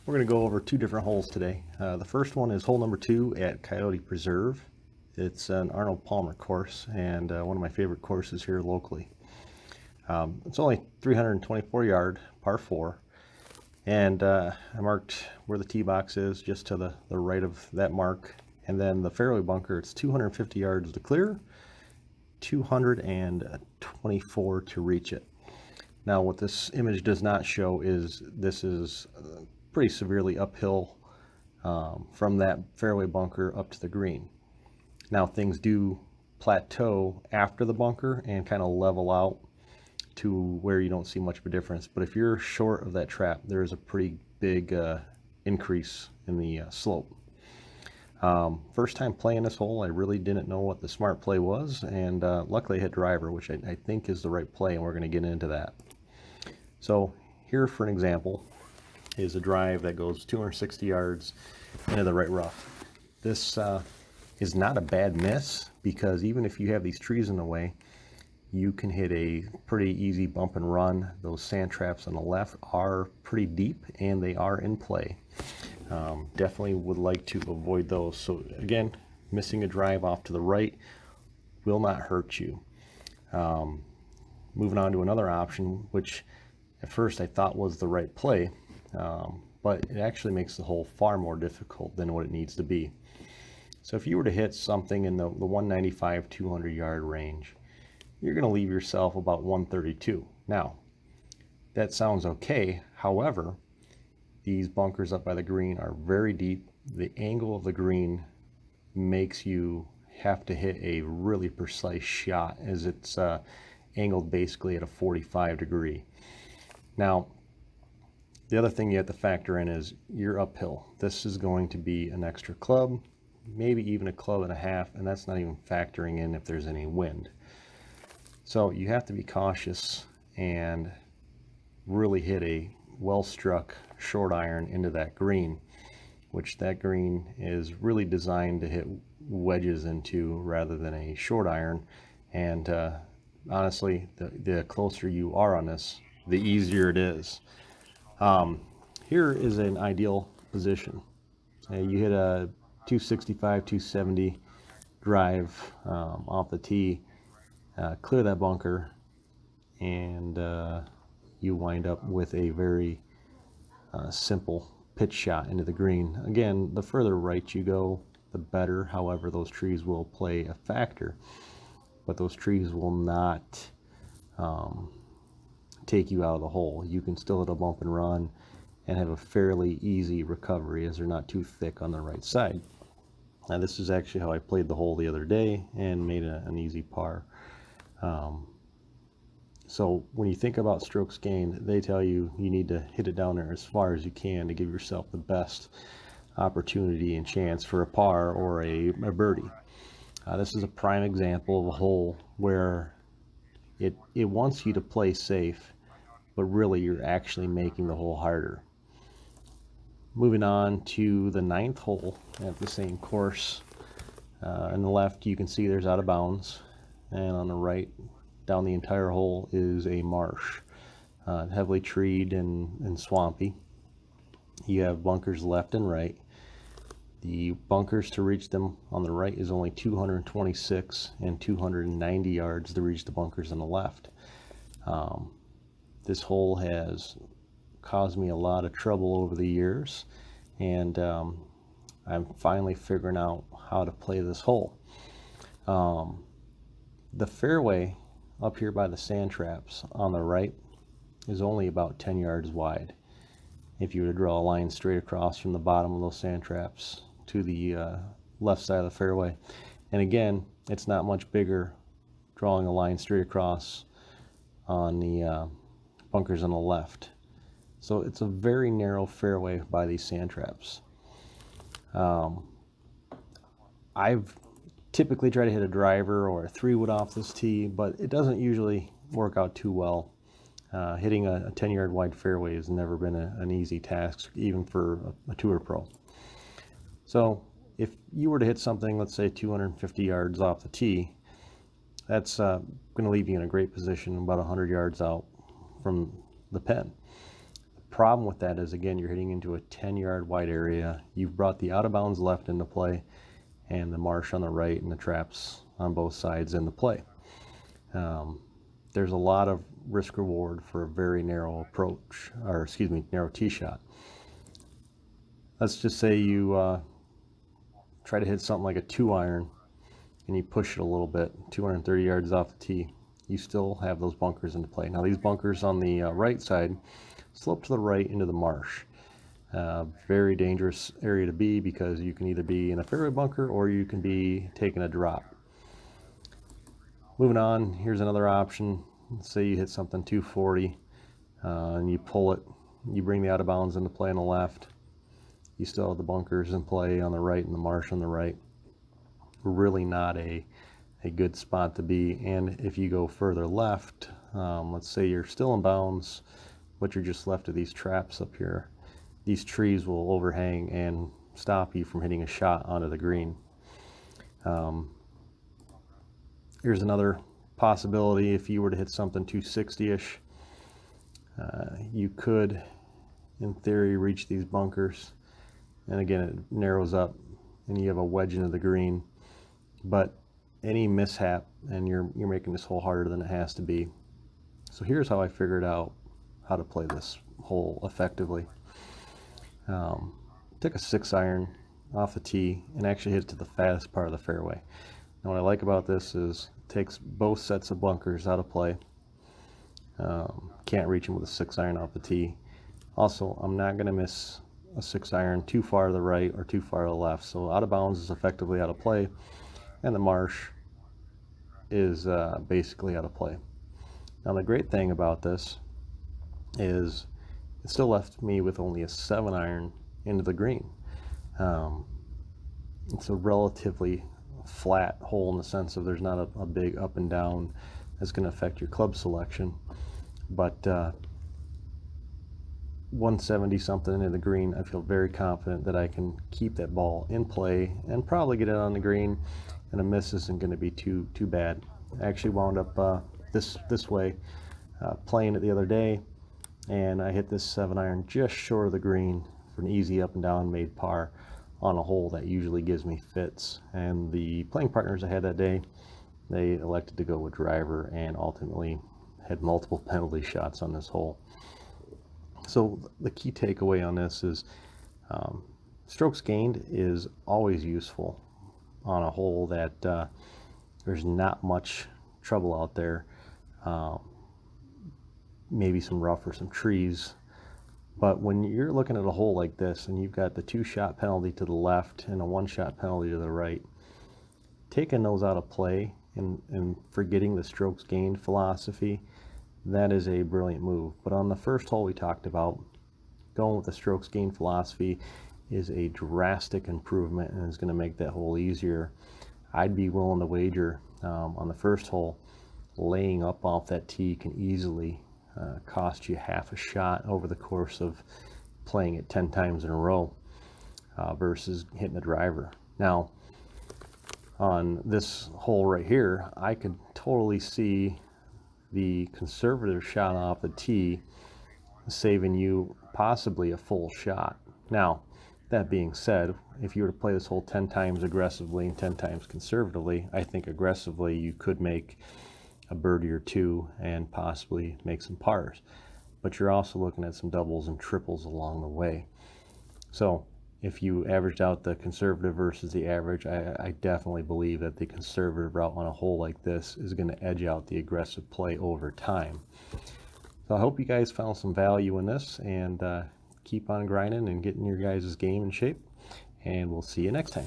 We're going to go over two different holes today. The first one is hole number 2 at Coyote Preserve. It's an Arnold Palmer course and one of my favorite courses here locally. It's only 324 yard, par 4, and I marked where the tee box is just to the right of that mark, and then the fairway bunker, it's 250 yards to clear, 224 to reach it. Now what this image does not show is this is pretty severely uphill from that fairway bunker up to the green. Now things do plateau after the bunker and kind of level out to where you don't see much of a difference, but if you're short of that trap, there is a pretty big increase in the slope. First time playing this hole, I really didn't know what the smart play was, and luckily I hit driver, which I think is the right play, and we're going to get into that. So here, for an example, is a drive that goes 260 yards into the right rough. This is not a bad miss, because even if you have these trees in the way, you can hit a pretty easy bump and run. Those sand traps on the left are pretty deep and they are in play. Definitely would like to avoid those. So again, missing a drive off to the right will not hurt you. Moving on to another option, which at first I thought was the right play, but it actually makes the hole far more difficult than what it needs to be. So if you were to hit something in the 195, 200 yard range, you're going to leave yourself about 132. Now, that sounds okay. However, these bunkers up by the green are very deep. The angle of the green makes you have to hit a really precise shot, as it's angled basically at a 45 degree. Now, the other thing you have to factor in is you're uphill. This is going to be an extra club, maybe even a club and a half, and that's not even factoring in if there's any wind. So you have to be cautious and really hit a well-struck short iron into that green, which that green is really designed to hit wedges into rather than a short iron. And honestly, the closer you are on this, the easier it is. Here is an ideal position. You hit a 265, 270 drive off the tee, clear that bunker, and you wind up with a very simple pitch shot into the green. Again, the further right you go, the better. However, those trees will play a factor, but those trees will not take you out of the hole. You can still hit a bump and run and have a fairly easy recovery, as they're not too thick on the right side. Now this is actually how I played the hole the other day and made an easy par. So when you think about strokes gained, they tell you you need to hit it down there as far as you can to give yourself the best opportunity and chance for a par or a birdie. This is a prime example of a hole where it wants you to play safe, but really you're actually making the hole harder. Moving on to the 9th hole at the same course. On the left you can see there's out of bounds, and on the right down the entire hole is a marsh, heavily treed and swampy. You have bunkers left and right. The bunkers to reach them on the right is only 226 and 290 yards to reach the bunkers on the left. This hole has caused me a lot of trouble over the years, and I'm finally figuring out how to play this hole. The fairway up here by the sand traps on the right is only about 10 yards wide. If you were to draw a line straight across from the bottom of those sand traps to the left side of the fairway, and again, it's not much bigger drawing a line straight across on the bunkers on the left. So it's a very narrow fairway by these sand traps. I've typically tried to hit a driver or a 3-wood off this tee, but it doesn't usually work out too well. Hitting a 10-yard wide fairway has never been an easy task, even for a tour pro. So if you were to hit something, let's say 250 yards off the tee, that's going to leave you in a great position about 100 yards out from the pen. The problem with that is, again, you're hitting into a 10-yard wide area. You've brought the out of bounds left into play and the marsh on the right and the traps on both sides into play. There's a lot of risk reward for a very narrow approach, or excuse me, narrow tee shot. Let's just say you try to hit something like a 2-iron and you push it a little bit, 230 yards off the tee. You still have those bunkers into play. Now these bunkers on the right side slope to the right into the marsh. Very dangerous area to be, because you can either be in a fairway bunker or you can be taking a drop. Moving on, here's another option. Let's say you hit something 240 and you pull it, you bring the out of bounds into play on the left. You still have the bunkers in play on the right and the marsh on the right. Really not a good spot to be. And if you go further left, let's say you're still in bounds, but you're just left of these traps up here. These trees will overhang and stop you from hitting a shot onto the green. Here's another possibility. If you were to hit something 260-ish, you could, in theory, reach these bunkers. And again, it narrows up and you have a wedge into the green. But any mishap and you're making this hole harder than it has to be. So here's how I figured out how to play this hole effectively. Took a 6-iron off the tee and actually hit it to the fattest part of the fairway. Now what I like about this is it takes both sets of bunkers out of play. Can't reach them with a 6-iron off the tee. Also, I'm not going to miss a 6-iron too far to the right or too far to the left. So out of bounds is effectively out of play, and the marsh is basically out of play. Now the great thing about this is it still left me with only a 7-iron into the green. It's a relatively flat hole in the sense of there's not a big up and down that's going to affect your club selection. But 170 something in the green, I feel very confident that I can keep that ball in play and probably get it on the green, and a miss isn't going to be too bad. I actually wound up this way playing it the other day, and I hit this 7-iron just short of the green for an easy up and down, made par on a hole that usually gives me fits. And the playing partners I had that day, they elected to go with driver and ultimately had multiple penalty shots on this hole. So the key takeaway on this is strokes gained is always useful on a hole that there's not much trouble out there. Maybe some rough or some trees. But when you're looking at a hole like this and you've got the 2-shot penalty to the left and a 1-shot penalty to the right, taking those out of play and forgetting the strokes gained philosophy, that is a brilliant move. But on the first hole we talked about, going with the strokes gained philosophy is a drastic improvement and is going to make that hole easier. I'd be willing to wager on the first hole, laying up off that tee can easily cost you half a shot over the course of playing it 10 times in a row versus hitting the driver. Now, on this hole right here, I could totally see the conservative shot off the tee saving you possibly a full shot. Now, that being said, if you were to play this hole 10 times aggressively and 10 times conservatively, I think aggressively you could make a birdie or two and possibly make some pars. But you're also looking at some doubles and triples along the way. So if you averaged out the conservative versus the average, I definitely believe that the conservative route on a hole like this is going to edge out the aggressive play over time. So I hope you guys found some value in this, and keep on grinding and getting your guys' game in shape, and we'll see you next time.